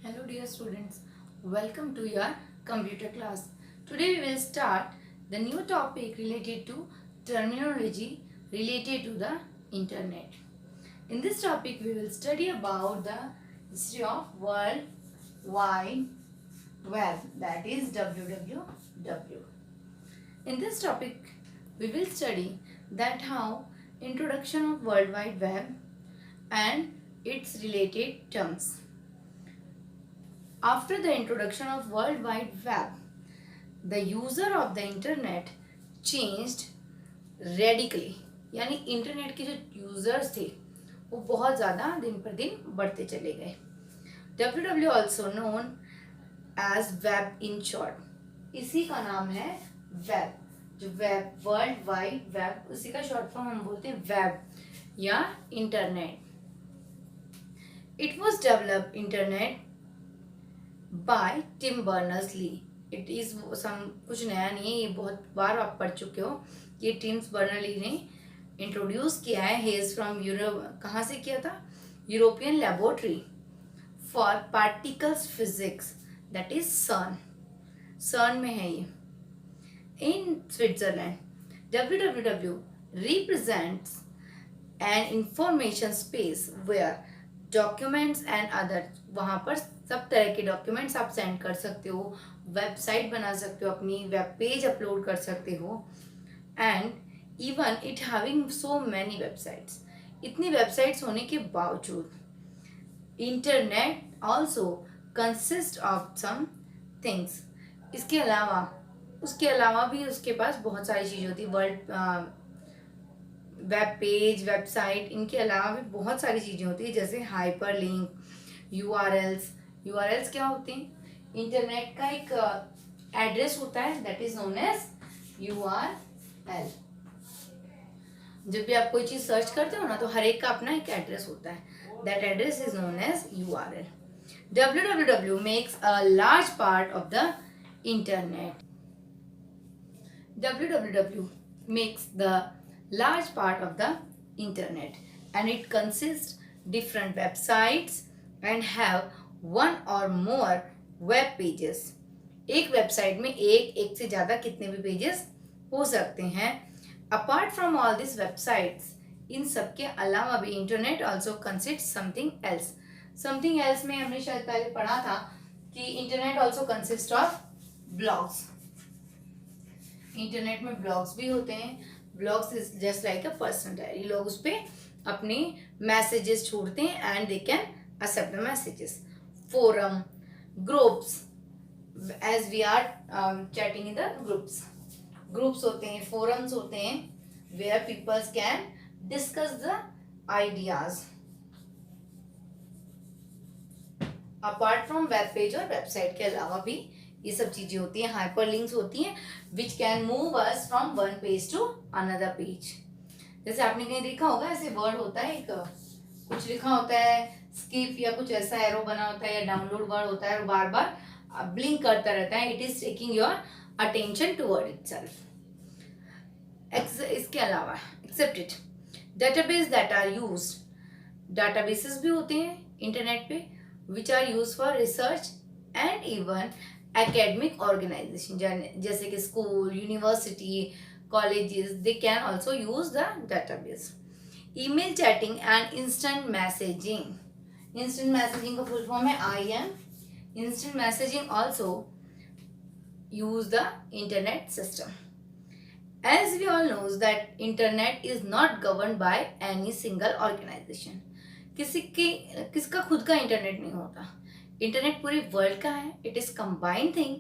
Hello dear students, welcome to your computer class. Today we will start the new topic related to terminology related to the internet. In this topic we will study about the history of World Wide Web, that is WWW. In this topic we will study that how introduction of World Wide Web and its related terms. After the introduction of World Wide Web, the user of the internet changed radically. यानी internet के जो users थे वो बहुत ज़्यादा दिन पर दिन बढ़ते चले गए. WW also known as web in short. इसी का नाम है वेब. जो वेब वर्ल्ड वाइड वेब उसी का शॉर्ट फॉर्म हम बोलते हैं वेब या internet. It was develop internet by Tim Berners Lee. It is कुछ नया नहीं है, ये बहुत बार आप पढ़ चुके हो. ये टिम बर्नर्स-ली ने इंट्रोड्यूस किया है. He is from Europe. कहाँ से किया था? European laboratory for particles physics, that is सर्न में है ये, in Switzerland. WWW represents an information space where documents and other, वहाँ पर सब तरह के डॉक्यूमेंट्स आप सेंड कर सकते हो, वेबसाइट बना सकते हो, अपनी वेब पेज अपलोड कर सकते हो. And even it having so many websites. इतनी वेबसाइट्स होने के बावजूद internet also consist of some things. उसके अलावा भी उसके पास बहुत सारी चीज़ें होती है. वर्ल्ड वेब पेज, वेबसाइट, इनके अलावा भी बहुत सारी चीज़ें होती है, जैसे हाइपर लिंक, यूआरएल्स. यूआरएल्स क्या होते हैं? इंटरनेट का एक एड्रेस होता है, that is known as URL. जब भी आप कोई चीज़ सर्च करते हो ना, तो हर एक का अपना एक एड्रेस होता है. That address is known as URL. WWW makes a large part of the internet. WWW makes the large part of the internet, and it consists different websites and have one or more web pages. एक website में एक से ज़्यादा कितने भी pages हो सकते हैं. Apart from all this websites, इन सब के अलावा भी internet also consist something else. Something else में हमने शायद पहले पढ़ा था कि internet also consist of blogs. Internet में ब्लॉग्स भी होते हैं. Blogs is just like a personal diary. लोग उस पर अपने मैसेजेस छोड़ते हैं and they can accept the messages. Forum, groups, as we are chatting in the groups होते हैं, फोरम्स होते हैं, where peoples can discuss the ideas. Apart from web page और वेबसाइट के अलावा भी ये सब चीजें होती हैं. हाइपर लिंक्स होती हैं which can move us from one page to another page. जैसे आपने कहीं देखा होगा, ऐसे वर्ड होता है, एक कुछ लिखा होता है, स्किप या कुछ ऐसा एरो बना होता है, या डाउनलोड वर्ड होता है, और बार बार ब्लिंक करता रहता है. It is taking your attention toward itself. इसके अलावा except it database that are used. Databases भी होते हैं इंटरनेट पे which are use for research and even academic organization, जैसे कि school, university, colleges, they can also use the database. Email chatting and instant messaging. Instant messaging का full form है IM. Instant messaging also use the internet system. As we all knows that internet is not governed by any single organization. किसका खुद का internet नहीं होता. Internet पूरे world का है. It is combined thing.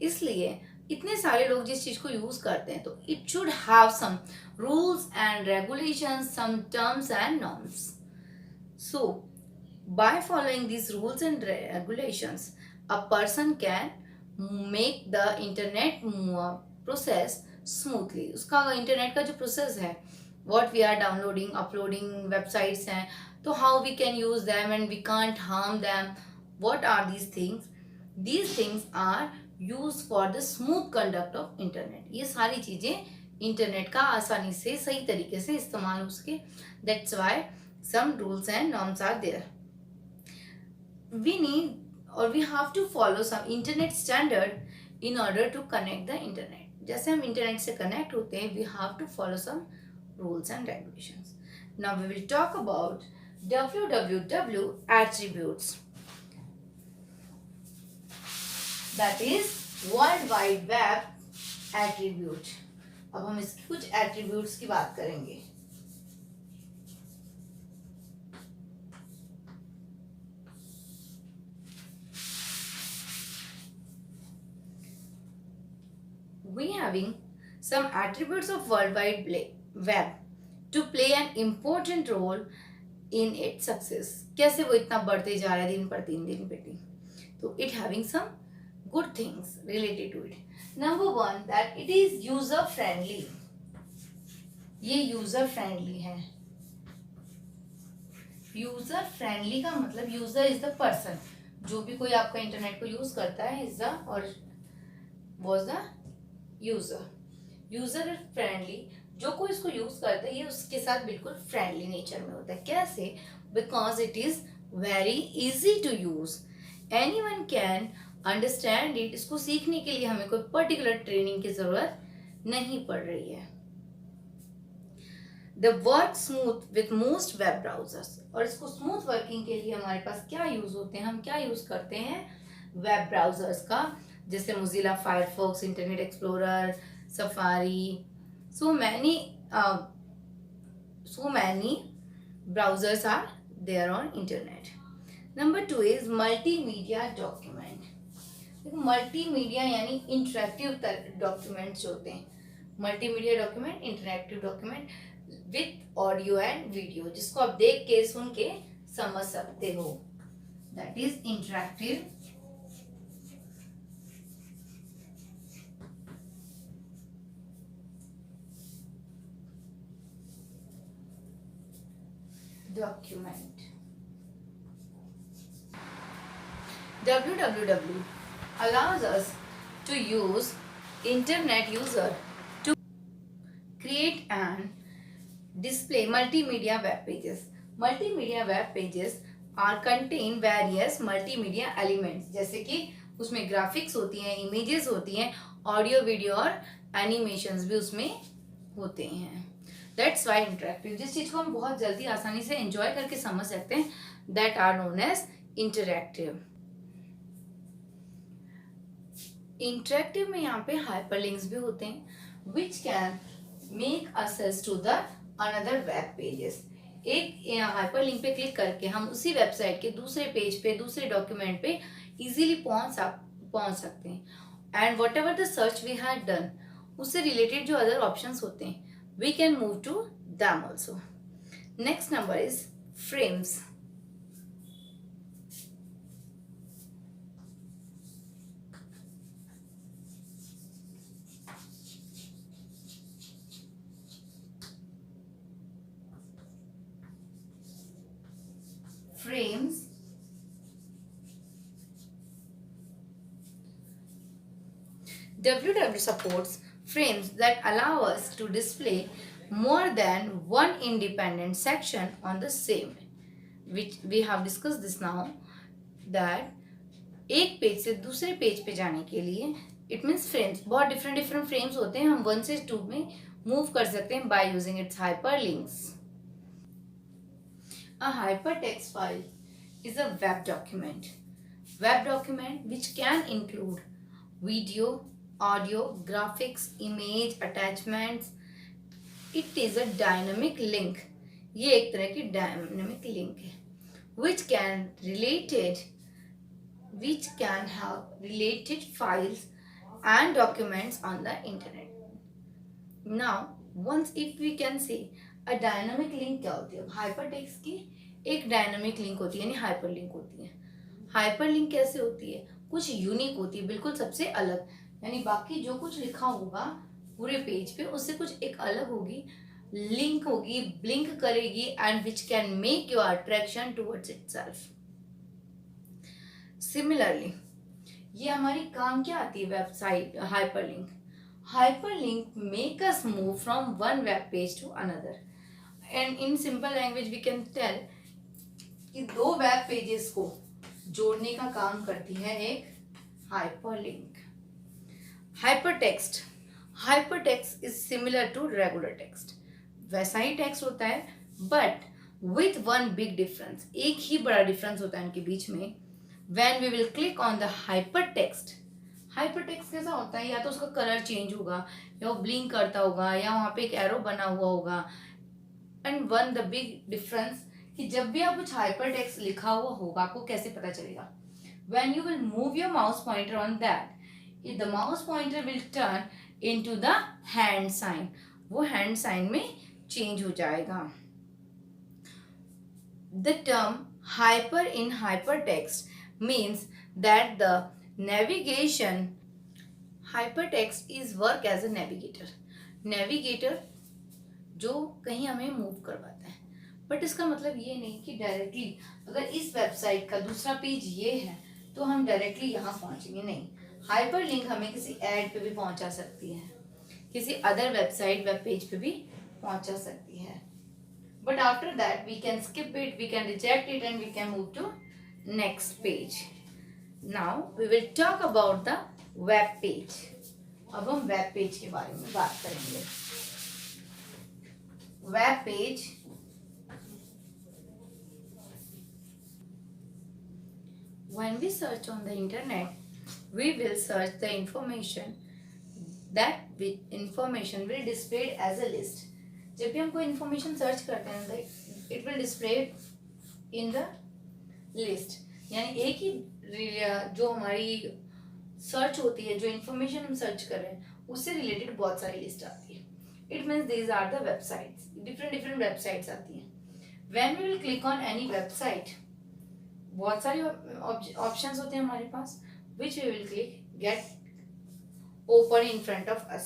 इसलिए इतने सारे लोग जिस चीज को यूज करते हैं, तो it should have some rules and regulations, some terms and norms. So by following this rules and regulations, a person can make the internet process smoothly. उसका इंटरनेट का जो प्रोसेस है, what we are downloading, uploading, websites हैं, तो how we can use them and we can't harm them. What are these things? These things are used for the smooth conduct of internet. ये सारी चीजें internet का आसानी से सही तरीके से इस्तेमाल हो सके. That's why some rules and norms are there. We need और we have to follow some internet standard in order to connect the internet. जैसे हम इंटरनेट से कनेक्ट होते हैं, we have to follow some rules and regulations. Now we will talk about www attributes, that is World Wide Web attribute. अब हम इसकी कुछ attributes की बात करेंगे। We having some attributes of World Wide Web to play an important role in its success. कैसे वो इतना बढ़ते जा रहा है दिन पर दिन। तो it having some good things related to it. Number one, that it is user friendly. ये user friendly है। user friendly का मतलब user is the person, जो भी कोई आपका इंटरनेट को यूज करता है is the और was the user. user friendly, जो कोई इसको यूज करता है ये उसके साथ बिल्कुल फ्रेंडली नेचर में होता है। कैसे? Because it is very easy to use, anyone can understand it. इसको सीखने के लिए हमें कोई पर्टिकुलर ट्रेनिंग की जरूरत नहीं पड़ रही है। The work smooth with most web browsers, और इसको स्मूथ वर्किंग के लिए हमारे पास क्या यूज होते हैं, हम क्या यूज करते हैं वेब ब्राउजर्स का, जैसे Mozilla Firefox, internet explorer, safari, so many browsers are there on internet. Number 2 is multimedia document. Multimedia यानी इंटरेक्टिव डॉक्यूमेंट्स होते हैं। Multimedia document, interactive document with audio and video, जिसको आप देख के सुन के समझ सकते हो, that is interactive document. www allows us to use internet user to create and display multimedia web pages. Multimedia web pages are contain various multimedia elements, जैसे कि उसमें ग्राफिक्स होती हैं, इमेजेस होती हैं, ऑडियो वीडियो और एनिमेशंस भी उसमें होते हैं। दैट्स वाई इंटरेक्टिव, जिस चीज को हम बहुत जल्दी आसानी से एंजॉय करके समझ सकते हैं, that are known as interactive. Interactive में यहाँ पे हाइपरलिंक्स भी होते हैं, which can make access to the another web pages. एक हाइपरलिंक पे क्लिक करके हम उसी वेबसाइट के दूसरे पेज पे, दूसरे डॉक्यूमेंट पे इजीली पहुंच सकते हैं। And whatever the search we have done, उससे रिलेटेड जो अदर ऑप्शंस होते हैं, we can move to them also. Next number is frames. Frames www supports frames that allow us to display more than one independent section on the same, which we have discussed this now, that एक page से दूसरे page पे जाने के लिए it means frames, बहुत different frames होते हैं, हम 1 से 2 में मूव कर सकते हैं by using its hyperlinks. A hypertext file is a web document. Web document which can include video, audio, graphics, image, attachments. It is a dynamic link. ये एक तरह की dynamic link है, which can have related files and documents on the internet. Now, once if we can see a dynamic link क्या होती है, hypertext की एक dynamic link होती है, यानी hyperlink होती है। hyperlink कैसे होती है? कुछ यूनिक होती है, बिल्कुल सबसे अलग, यानी बाकी जो कुछ लिखा होगा पूरे पेज पे उससे कुछ एक अलग होगी, लिंक होगी, ब्लिंक करेगी, and which can make your attraction towards itself. Similarly ये हमारी काम क्या आती है website hyperlink. Hyperlink make us move from one web page to another, and in simple language we can tell कि दो वेब पेजेस को जोड़ने का काम करती है एक hyperlink. Hypertext, hypertext is similar to regular text, वैसा ही टेक्स्ट होता है but with one big difference, एक ही बड़ा डिफरेंस होता है इनके बीच में। When we will click on the hypertext, hypertext कैसा होता है, या तो उसका कलर चेंज होगा, या वो ब्लिंक करता होगा, या वहाँ पे एक एरो बना हुआ होगा। And one the big difference कि जब भी आप कुछ हाइपरटेक्स्ट लिखा हुआ होगा आपको कैसे पता चलेगा, when you will move your mouse pointer on that, the mouse pointer will turn into the hand sign, वो hand sign में change हो जाएगा। The term hyper in hypertext means that the navigation, hypertext is work as a navigator, navigator जो कहीं हमें move करवाता है, but इसका मतलब ये नहीं कि डायरेक्टली अगर इस वेबसाइट का दूसरा पेज ये है तो हम डायरेक्टली यहाँ पहुँचेंगे, नहीं। हाइपरलिंक हमें किसी ऐड पे भी पहुंचा सकती है, किसी अदर वेबसाइट वेब पेज पे भी पहुंचा सकती है, but after that we can skip it, we can reject it and we can move to next page. Now we will talk about the web page. अब हम वेब पेज के बारे में बात करेंगे। Web page, when we search on the internet, we will search the information, that information will displayed as a list। जब भी हम कोई information search करते हैं it will display in the list, यानी एक ही जो हमारी search होती है, जो information हम search कर रहे हैं उससे related बहुत सारी list आती है। It means these are the websites, different websites आती हैं। When we will click on any website, बहुत सारे ऑप्शंस होते हैं हमारे पास, which we will click get open in front of us।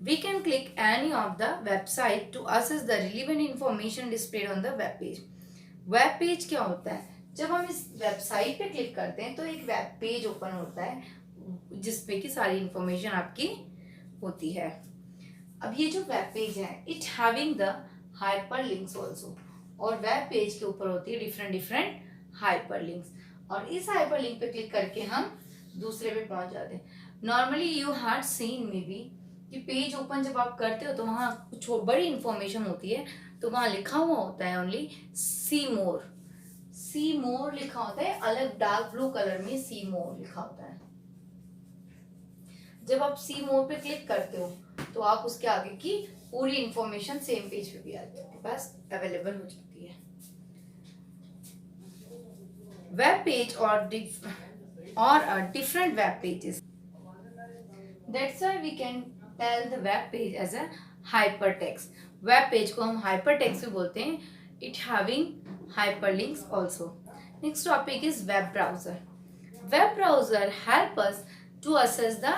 We can click any of the website to access the relevant information displayed on the web page। Web page क्या होता है, जब हम इस वेबसाइट पे क्लिक करते हैं तो एक वेब पेज ओपन होता है जिसपे की सारी इंफॉर्मेशन आपकी होती है। अब ये जो वेब पेज है it having the hyper links also, और वेब पेज के ऊपर होती है डिफरेंट हाइपर लिंक्स, और इस हाइपर लिंक पे क्लिक करके हम दूसरे पे पहुंच जाते हैं। Normally you had seen may be कि पेज ओपन जब आप करते हो तो वहाँ कुछ बड़ी इंफॉर्मेशन होती है, तो वहाँ लिखा हुआ होता है ओनली सी मोर, सी मोर लिखा होता है अलग डार्क ब्लू कलर में, सी मोर लिखा होता है। जब आप सी मोर पे क्लिक करते हो तो आप उसके आगे की पूरी इंफॉर्मेशन सेम पेज पे भी आपके पास अवेलेबल हो जाती है। वेब पेज और different web pages, that's why we can tell the web page as a hypertext। Web page को हम hypertext भी बोलते हैं, it having hyperlinks also। Next topic is web browser। Web browser help us to access the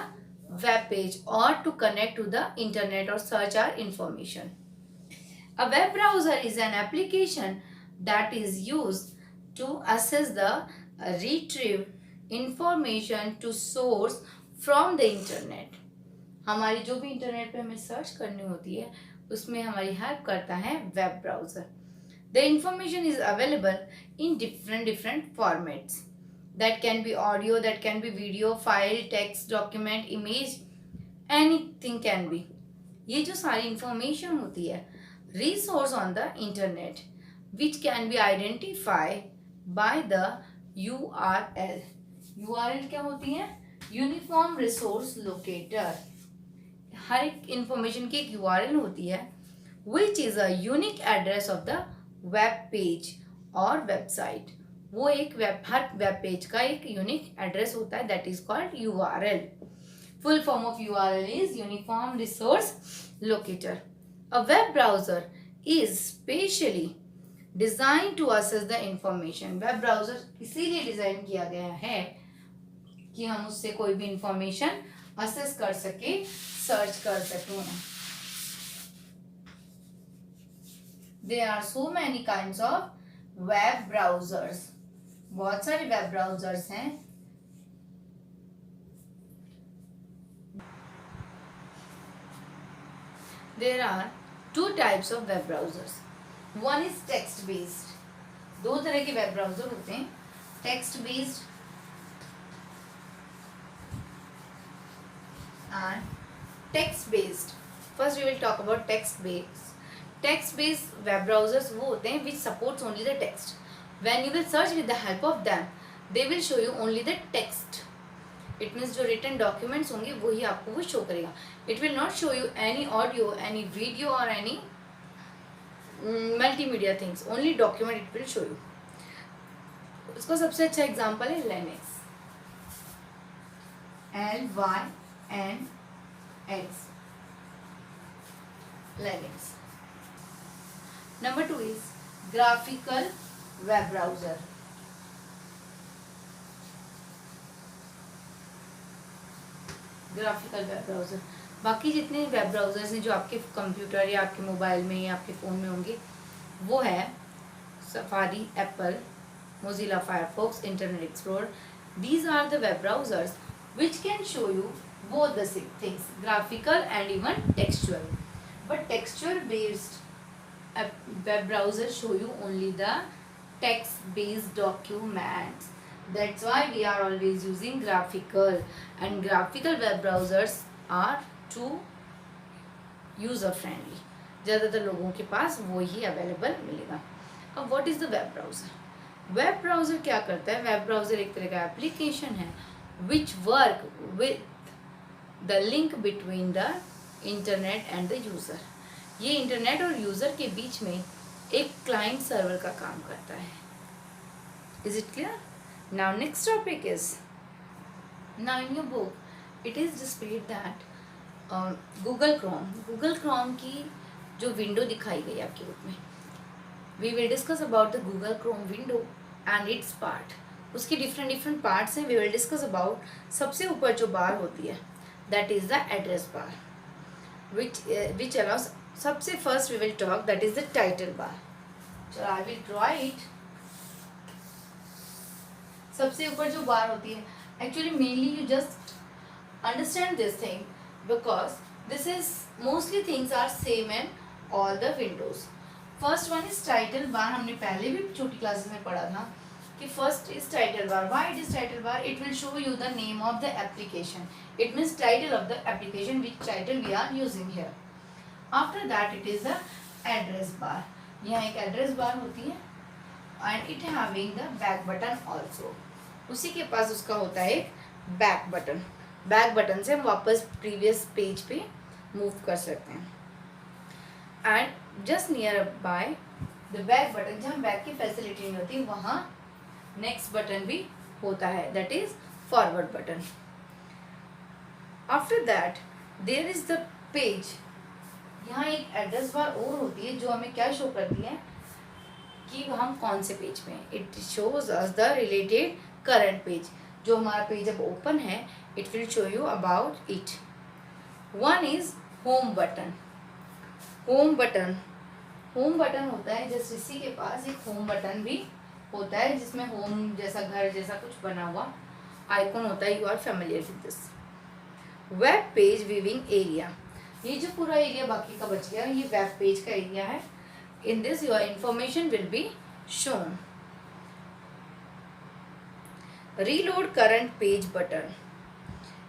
web page or to connect to the internet or search our information। A web browser is an application that is used to access the retrieve information to source from the internet। हमारी जो भी internet पे हमें search करनी होती है उसमें हमारी हेल्प करता है web browser. The information is available in different formats, that can be audio, that can be video, file, text, document, image, anything can be। ये जो सारी इंफॉर्मेशन होती है resource on the internet which can be identified by the URL। URL क्या होती है, uniform resource locator. हर एक information की एक URL होती है which is a unique address of the web page और वेबसाइट। वो एक हर वेब पेज का एक यूनिक एड्रेस होता है, that is called URL। Full form of URL is uniform resource locator. A web browser is specially design to access the information. Web browser इसीलिए design किया गया है कि हम उससे कोई भी इंफॉर्मेशन एक्सेस कर सके, सर्च कर सकें। There are so many kinds of web browsers। बहुत सारे वेब ब्राउजर्स हैं। There are two types of web browsers। One is text based दो तरह के वेब ब्राउजर होते हैं, text based and text based. First we will talk about text based. Text based web browsers वो होते हैं which supports only the text. When you will search with the help of them, they will show you only the text. It means जो written documents होंगे वही आपको वो show करेगा. It will not show you any audio, any video or any multimedia things. Only document it will show you. उसका सबसे अच्छा example है Linux. LYNX. Linux. Number 2 is graphical web browser. Graphical web browser, बाकी जितने web browsers हैं जो आपके computer या आपके मोबाइल में या आपके फ़ोन में होंगे वो है safari, Apple, Mozilla Firefox, internet explorer. These are the web browsers which can show you both the things, graphical and even textual. But textual based web browsers show you only the text based documents. That's why we are always using graphical, and graphical web browsers are too user friendly. ज़्यादातर लोगों के पास वो ही available मिलेगा. अब what is the web browser? Web browser क्या करता है? Web browser एक तरह का एप्लीकेशन है which work with the link between the internet and the user. ये इंटरनेट और यूज़र के बीच में एक क्लाइंट सर्वर का काम करता है. Is it clear? Now next topic is, now in your book it is displayed that Google Chrome की जो विंडो दिखाई गई आपके बुक में, we will discuss about the Google Chrome window and its part. उसके डिफरेंट पार्ट्स हैं. we will discuss about सबसे ऊपर जो बार होती है that is the address bar which allows, सबसे first we will talk that is the title bar. So I will draw it. सबसे ऊपर जो बार होती है, actually mainly you just understand this thing because this is mostly things are same in all the windows. First one is title bar. हमने पहले भी छोटी classes में पढ़ा था कि first is title bar. Why it is title bar? It will show you the name of the application. It means title of the application which title we are using here. After that it is the address bar. यहाँ एक address bar होती है and it having the back button also. उसी के पास उसका होता है एक बैक बटन. बैक बटन से हम वापस प्रीवियस पेज पे मूव कर सकते हैं. And just near by the back button, जहाँ बैक की फैसिलिटी नहीं होती वहाँ नेक्स्ट बटन भी होता है, that is forward button. After that there is the page. यहाँ एक एड्रेस बार और होती है जो हमें क्या शो करती है कि हम कौन से पेज पे हैं. It shows us the related current page. जो हमारा पेज अब ओपन है it will show you about it. One is home button. Home button होता है जस्ट इसी के पास एक होम बटन भी होता है जिसमें होम जैसा, घर जैसा कुछ बना हुआ आइकन होता है. You are familiar with this. Web page viewing area. ये जो पूरा एरिया बाकी का बच गया ये वेब पेज का एरिया है. In this your information will be shown. Reload current page button.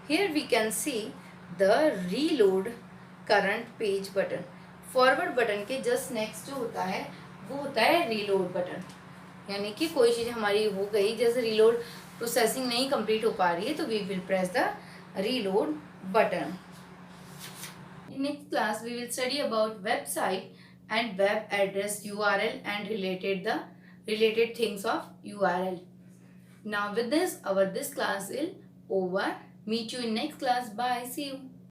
Here we can see the reload current page button. Forward button के just next जो होता है वो होता है reload button. यानी कि कोई चीज़ हमारी हो गई, जैसे reload प्रोसेसिंग नहीं कंप्लीट हो पा रही है तो we will press the reload button. In next class we will study about website and web address URL and related things of URL. Now with this, this class is over. Meet you in next class. Bye. See you.